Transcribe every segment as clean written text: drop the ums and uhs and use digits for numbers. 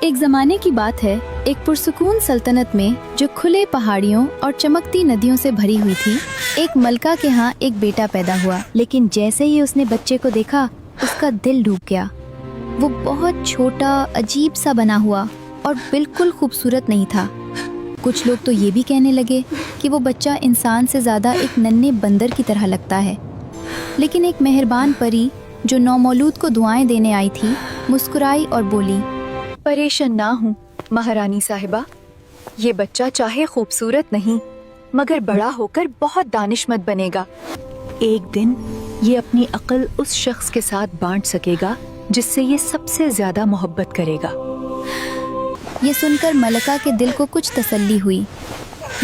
एक जमाने की बात है, एक पुरसुकून सल्तनत में जो खुले पहाड़ियों और चमकती नदियों से भरी हुई थी, एक मलका के यहाँ एक बेटा पैदा हुआ। लेकिन जैसे ही उसने बच्चे को देखा, उसका दिल डूब गया। वो बहुत छोटा, अजीब सा बना हुआ और बिल्कुल खूबसूरत नहीं था। कुछ लोग तो ये भी कहने लगे कि वो बच्चा इंसान से ज़्यादा एक नन्हे बंदर की तरह लगता है। लेकिन एक मेहरबान परी जो नौमौलूद को दुआएं देने आई थी, मुस्कुराई और बोली, परेशान ना हूँ महारानी साहिबा, ये बच्चा चाहे खूबसूरत नहीं मगर बड़ा होकर बहुत दानिशमंद बनेगा। एक दिन ये अपनी अक्ल उस शख्स के साथ बांट सकेगा जिससे ये सबसे ज्यादा मोहब्बत करेगा। ये सुनकर मलका के दिल को कुछ तसल्ली हुई।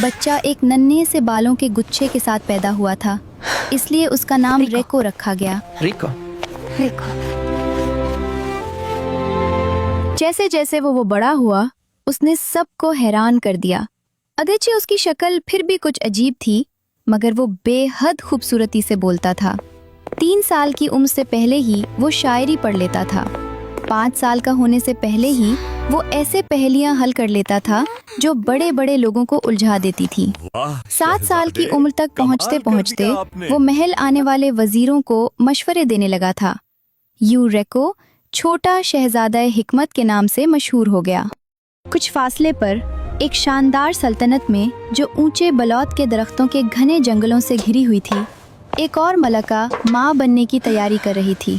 बच्चा एक नन्हे से बालों के गुच्छे के साथ पैदा हुआ था, इसलिए उसका नाम रेको रखा गया। रिको। जैसे जैसे वो बड़ा हुआ, उसने सबको हैरान कर दिया। अगरचे उसकी शक्ल फिर भी कुछ अजीब थी, मगर वो बेहद खूबसूरती से बोलता था। 3 साल की उम्र से पहले ही वो शायरी पढ़ लेता था। 5 साल का होने से पहले ही वो ऐसे पहेलियां हल कर लेता था जो बड़े बड़े लोगों को उलझा देती थी। 7 साल की उम्र तक पहुँचते पहुँचते वो महल आने वाले वजीरों को मशवरे देने लगा था। यूं रेको छोटा शहजादा हिकमत के नाम से मशहूर हो गया। कुछ फासले पर एक शानदार सल्तनत में जो ऊंचे बलौत के दरख्तों के घने जंगलों से घिरी हुई थी, एक और मलका माँ बनने की तैयारी कर रही थी।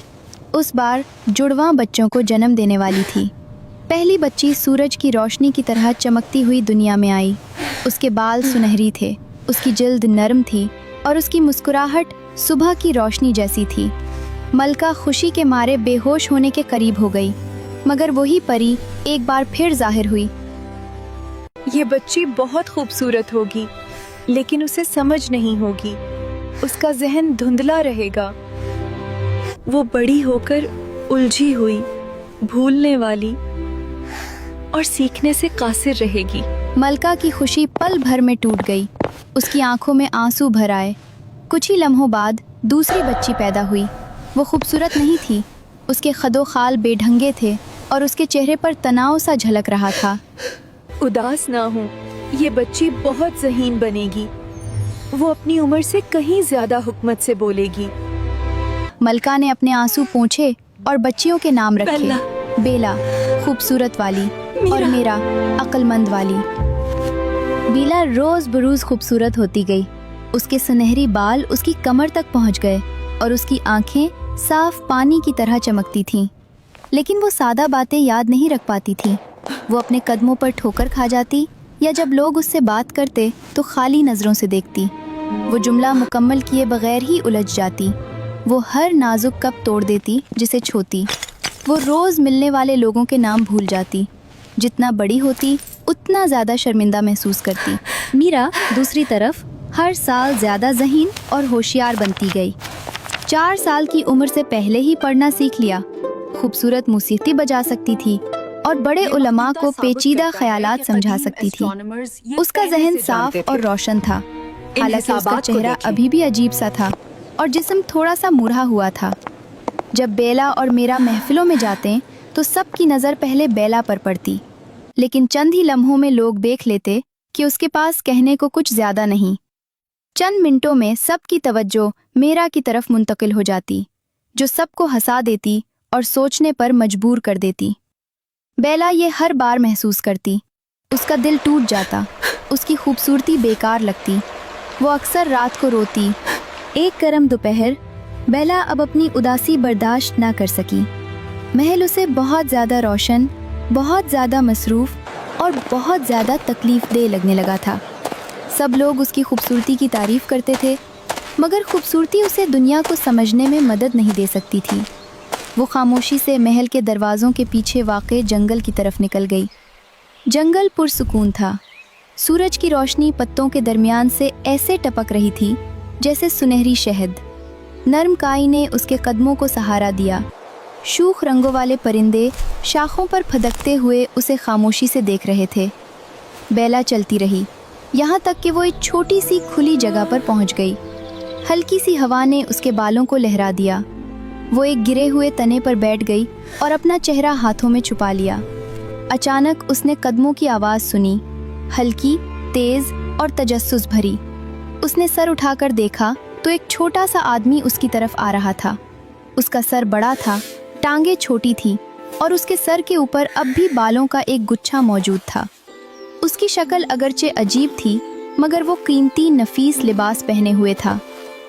उस बार जुड़वां बच्चों को जन्म देने वाली थी। पहली बच्ची सूरज की रोशनी की तरह चमकती हुई दुनिया में आई। उसके बाल सुनहरी थे, उसकी जिल्द नरम थी और उसकी मुस्कुराहट सुबह की रोशनी जैसी थी। मलका खुशी के मारे बेहोश होने के करीब हो गई, मगर वही परी एक बार फिर जाहिर हुई। ये बच्ची बहुत खूबसूरत होगी, लेकिन उसे समझ नहीं होगी। उसका जहन धुंधला रहेगा। वो बड़ी होकर उलझी हुई, भूलने वाली और सीखने से कासिर रहेगी। मलका की खुशी पल भर में टूट गई। उसकी आंखों में आंसू भर आए। कुछ ही लम्हों बाद दूसरी बच्ची पैदा हुई। वो खूबसूरत नहीं थी, उसके खदो खाल बेढंगे थे और उसके चेहरे पर तनाव सा झलक रहा था। उदास ना हो, ये बच्ची बहुत ज़हीन बनेगी। वो अपनी उम्र से कहीं ज्यादा हुकमत से बोलेगी। मलका ने अपने आंसू पोंछे और बच्चियों के नाम रखे। बेला खूबसूरत वाली और मीरा अक्लमंद वाली। बेला रोज बरोज खूबसूरत होती गई। उसके सुनहरी बाल उसकी कमर तक पहुंच गए और उसकी आंखें साफ पानी की तरह चमकती थीं। लेकिन वो सादा बातें याद नहीं रख पाती थी। वो अपने कदमों पर ठोकर खा जाती या जब लोग उससे बात करते तो खाली नज़रों से देखती। वो जुमला मुकम्मल किए बगैर ही उलझ जाती। वो हर नाजुक कप तोड़ देती जिसे छूती। वो रोज़ मिलने वाले लोगों के नाम भूल जाती। जितना बड़ी होती उतना ज़्यादा शर्मिंदा महसूस करती। मीरा दूसरी तरफ हर साल ज़्यादा ज़हीन और होशियार बनती गई। 4 साल की उम्र से पहले ही पढ़ना सीख लिया। खूबसूरत मौसीकी बजा सकती थी और बड़े उलमा को पेचीदा ख्यालात समझा सकती थी। उसका जहन साफ और रोशन था, हालांकि उसका चेहरा अभी भी अजीब सा था और जिस्म थोड़ा सा मुरहा हुआ था। जब बेला और मेरा महफिलों में जाते तो सबकी नज़र पहले बेला पर पड़ती, लेकिन चंद ही लम्हों में लोग देख लेते कि उसके पास कहने को कुछ ज़्यादा नहीं। चंद मिनटों में सबकी तवज्जो मेरा की तरफ मुंतकिल हो जाती, जो सबको हंसा देती और सोचने पर मजबूर कर देती। बेला ये हर बार महसूस करती। उसका दिल टूट जाता, उसकी खूबसूरती बेकार लगती। वो अक्सर रात को रोती। एक गर्म दोपहर बेला अब अपनी उदासी बर्दाश्त ना कर सकी। महल उसे बहुत ज़्यादा रोशन, बहुत ज़्यादा मसरूफ़ और बहुत ज़्यादा तकलीफ़ दे लगने लगा था। सब लोग उसकी खूबसूरती की तारीफ़ करते थे, मगर खूबसूरती उसे दुनिया को समझने में मदद नहीं दे सकती थी। वो खामोशी से महल के दरवाज़ों के पीछे वाक़े जंगल की तरफ निकल गई। जंगल पुरसुकून था। सूरज की रोशनी पत्तों के दरमियान से ऐसे टपक रही थी जैसे सुनहरी शहद। नरम काई ने उसके कदमों को सहारा दिया। शूख रंगों वाले परिंदे शाखों पर फदकते हुए उसे खामोशी से देख रहे थे। बेला चलती रही, यहाँ तक कि वो एक छोटी सी खुली जगह पर पहुँच गई। हल्की सी हवा ने उसके बालों को लहरा दिया। वो एक गिरे हुए तने पर बैठ गई और अपना चेहरा हाथों में छुपा लिया। अचानक उसने कदमों की आवाज सुनी, हल्की, तेज और तजस्सुस भरी। उसने सर उठाकर देखा तो एक छोटा सा आदमी उसकी तरफ आ रहा था। उसका सर बड़ा था, टांगे छोटी थी और उसके सर के ऊपर अब भी बालों का एक गुच्छा मौजूद था। उसकी शक्ल अगरचे अजीब थी, मगर वो कीमती नफीस लिबास पहने हुए था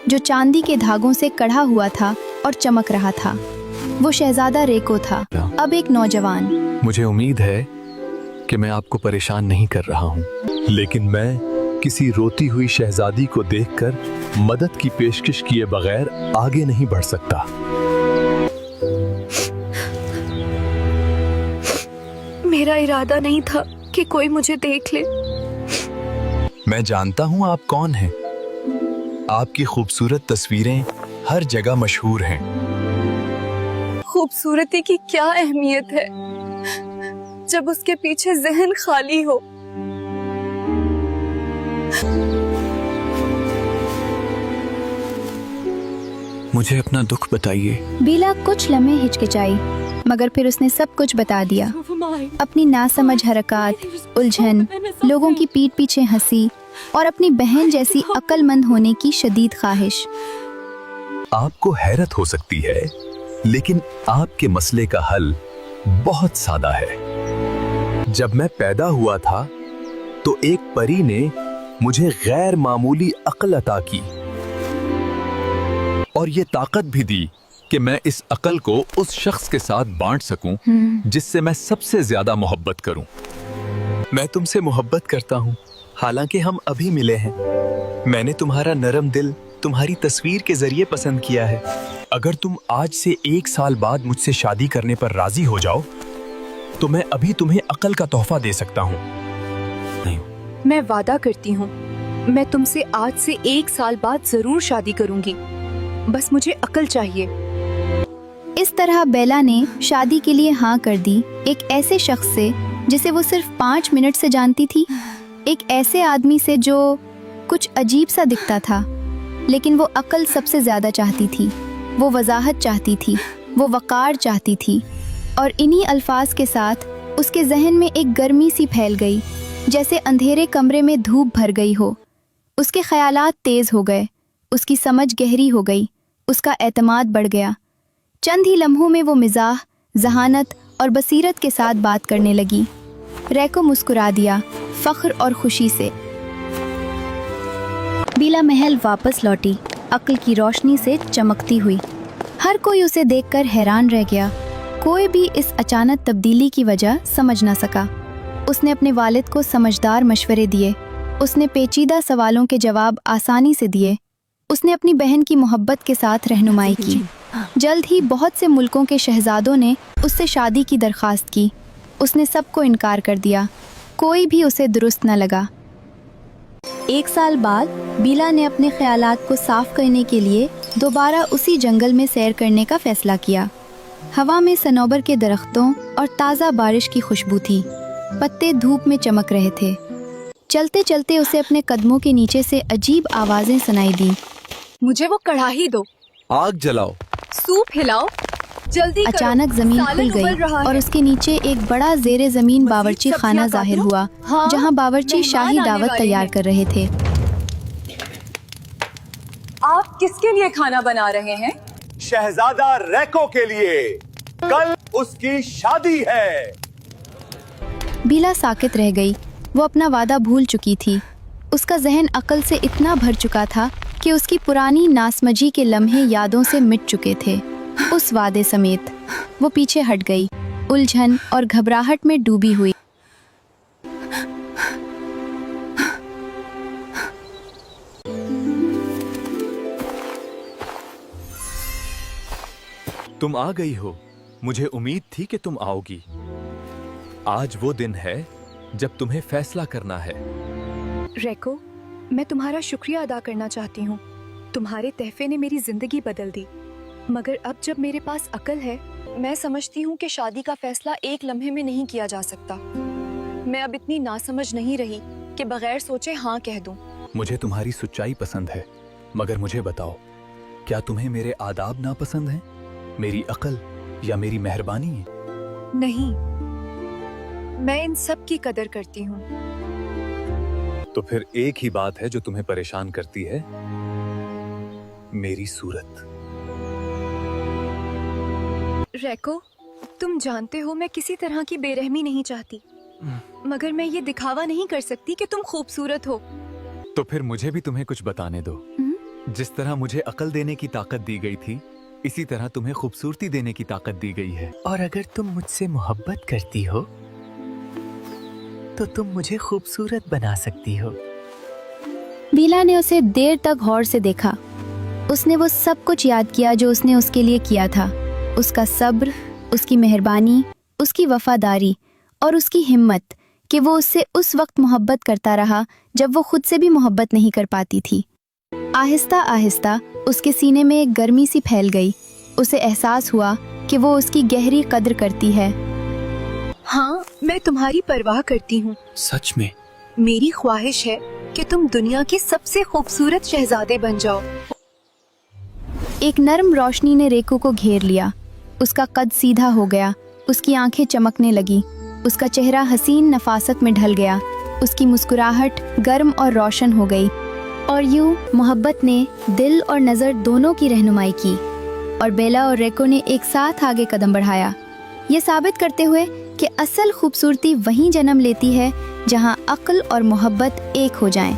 जो चांदी के धागों से कढ़ा हुआ था और चमक रहा था। वो शहजादा रेको था, अब एक नौजवान। मुझे उम्मीद है कि मैं आपको परेशान नहीं कर रहा हूँ, लेकिन मैं किसी रोती हुई शहजादी को देखकर मदद की पेशकश किए बगैर आगे नहीं बढ़ सकता। मेरा इरादा नहीं था कि कोई मुझे देख ले। मैं जानता हूँ आप कौन हैं। आपकी खूबसूरत तस्वीरें हर जगह मशहूर हैं। खूबसूरती की क्या अहमियत है जब उसके पीछे जहन खाली हो। मुझे अपना दुख बताइए। बीला कुछ लम्हे हिचकिचाई, मगर फिर उसने सब कुछ बता दिया। अपनी नासमझ हरकत, उलझन, लोगों की पीठ पीछे हंसी और अपनी बहन जैसी अक्लमंद होने की शदीद ख्वाहिश। आपको हैरत हो सकती है, लेकिन आपके मसले का हल बहुत सादा है। जब मैं पैदा हुआ था तो एक परी ने मुझे गैर मामूली अक्ल अता की और ये ताकत भी दी कि मैं इस अक्ल को उस शख्स के साथ बांट सकूं जिससे मैं सबसे ज्यादा मोहब्बत करूं। मैं तुमसे मोहब्बत करता हूं, हालांकि हम अभी मिले हैं। मैंने तुम्हारा नरम दिल तुम्हारी तस्वीर के जरिए पसंद किया है। अगर तुम आज से 1 साल बाद मुझसे शादी करने पर राजी हो जाओ तो मैं अभी तुम्हें अक्ल का तोहफा दे सकता हूँ। नहीं, मैं वादा करती हूँ, मैं तुमसे आज से 1 साल बाद जरूर शादी करूंगी। बस मुझे अक्ल चाहिए। इस तरह बेला ने शादी के लिए हाँ कर दी, एक ऐसे शख्स से जिसे वो सिर्फ 5 मिनट से जानती थी। एक ऐसे आदमी से जो कुछ अजीब सा दिखता था, लेकिन वो अक्ल सबसे ज्यादा चाहती थी। वो वजाहत चाहती थी, वो वकार चाहती थी, और इन्हीं अल्फाज के साथ उसके जहन में एक गर्मी सी फैल गई, जैसे अंधेरे कमरे में धूप भर गई हो। उसके ख्यालात तेज हो गए, उसकी समझ गहरी हो गई, उसका एतमाद बढ़ गया। चंद ही लम्हों में वो मिजाह, जहानत और बसीरत के साथ बात करने लगी। रेको मुस्कुरा दिया, फख्र और खुशी से। बीला महल वापस लौटी, अक्ल की रोशनी से चमकती हुई। हर कोई उसे देखकर हैरान रह गया। कोई भी इस अचानक तब्दीली की वजह समझ न सका। उसने अपने वालिद को समझदार मशवरे दिए, उसने पेचीदा सवालों के जवाब आसानी से दिए, उसने अपनी बहन की मोहब्बत के साथ रहनुमाई की। जल्द ही बहुत से मुल्कों के शहजादों ने उससे शादी की दरख्वास्त की। उसने सबको इनकार कर दिया, कोई भी उसे दुरुस्त न लगा। 1 साल बाद बीला ने अपने ख्यालात को साफ करने के लिए दोबारा उसी जंगल में सैर करने का फैसला किया। हवा में सनोबर के दरख्तों और ताज़ा बारिश की खुशबू थी, पत्ते धूप में चमक रहे थे। चलते चलते उसे अपने कदमों के नीचे से अजीब आवाजें सुनाई दी। मुझे वो कढ़ाई दो, आग जलाओ, सूप हिलाओ, जल्दी करो। अचानक जमीन खुल गई और उसके नीचे एक बड़ा जेरे जमीन बावर्ची खाना जाहिर हुआ, जहां बावर्ची शाही दावत तैयार कर रहे थे। आप किसके लिए खाना बना रहे हैं? शहजादा रेको के लिए, कल उसकी शादी है। बीला साकित रह गई, वो अपना वादा भूल चुकी थी। उसका जहन अक्ल से इतना भर चुका था कि उसकी पुरानी नासमझी के लम्हे यादों से मिट चुके थे। उस वादे समेत वो पीछे हट गई, उलझन और घबराहट में डूबी हुई। तुम आ गई हो। मुझे उम्मीद थी कि तुम आओगी। आज वो दिन है जब तुम्हें फैसला करना है। रेको, मैं तुम्हारा शुक्रिया अदा करना चाहती हूँ। तुम्हारे तहफे ने मेरी जिंदगी बदल दी। मगर अब जब मेरे पास अक्ल है, मैं समझती हूँ कि शादी का फैसला एक लम्हे में नहीं किया जा सकता। मैं अब इतनी नासमझ नहीं रही कि बगैर सोचे हाँ कह दूं। मुझे तुम्हारी सच्चाई पसंद है, मगर मुझे बताओ, क्या तुम्हें मेरे आदाब नापसंद हैं? मेरी अक्ल या मेरी मेहरबानी है? नहीं, मैं इन सब की कदर करती हूँ। तो फिर एक ही बात है जो तुम्हें परेशान करती है, मेरी सूरत। रेको, तुम जानते हो मैं किसी तरह की बेरहमी नहीं चाहती, मगर मैं ये दिखावा नहीं कर सकती कि तुम खूबसूरत हो। तो फिर मुझे भी तुम्हें कुछ बताने दो। जिस तरह मुझे अकल देने की ताकत दी गई थी, इसी तरह तुम्हें खूबसूरती देने की ताकत दी गई है। और अगर तुम मुझसे मोहब्बत करती हो तो तुम मुझे खूबसूरत बना सकती हो। बेला ने उसे देर तक गौर से देखा। उसने वो सब कुछ याद किया जो उसने उसके लिए किया था। उसका सब्र, उसकी मेहरबानी, उसकी वफादारी और उसकी हिम्मत कि वो उससे उस वक्त मोहब्बत करता रहा जब वो खुद से भी मोहब्बत नहीं कर पाती थी। आहिस्ता आहिस्ता उसके सीने में एक गर्मी सी फैल गई। उसे एहसास हुआ कि वो उसकी गहरी कद्र करती है। हाँ, मैं तुम्हारी परवाह करती हूँ। सच में? मेरी ख्वाहिश है कि तुम दुनिया के सबसे खूबसूरत शहजादे बन जाओ। एक नरम रोशनी ने रेको को घेर लिया। उसका कद सीधा हो गया, उसकी आंखें चमकने लगी, उसका चेहरा हसीन नफासत में ढल गया, उसकी मुस्कुराहट गर्म और रोशन हो गई। और यूं मोहब्बत ने दिल और नज़र दोनों की रहनुमाई की और बेला और रेको ने एक साथ आगे कदम बढ़ाया, ये साबित करते हुए कि असल खूबसूरती वहीं जन्म लेती है जहां अक्ल और मोहब्बत एक हो जाएं।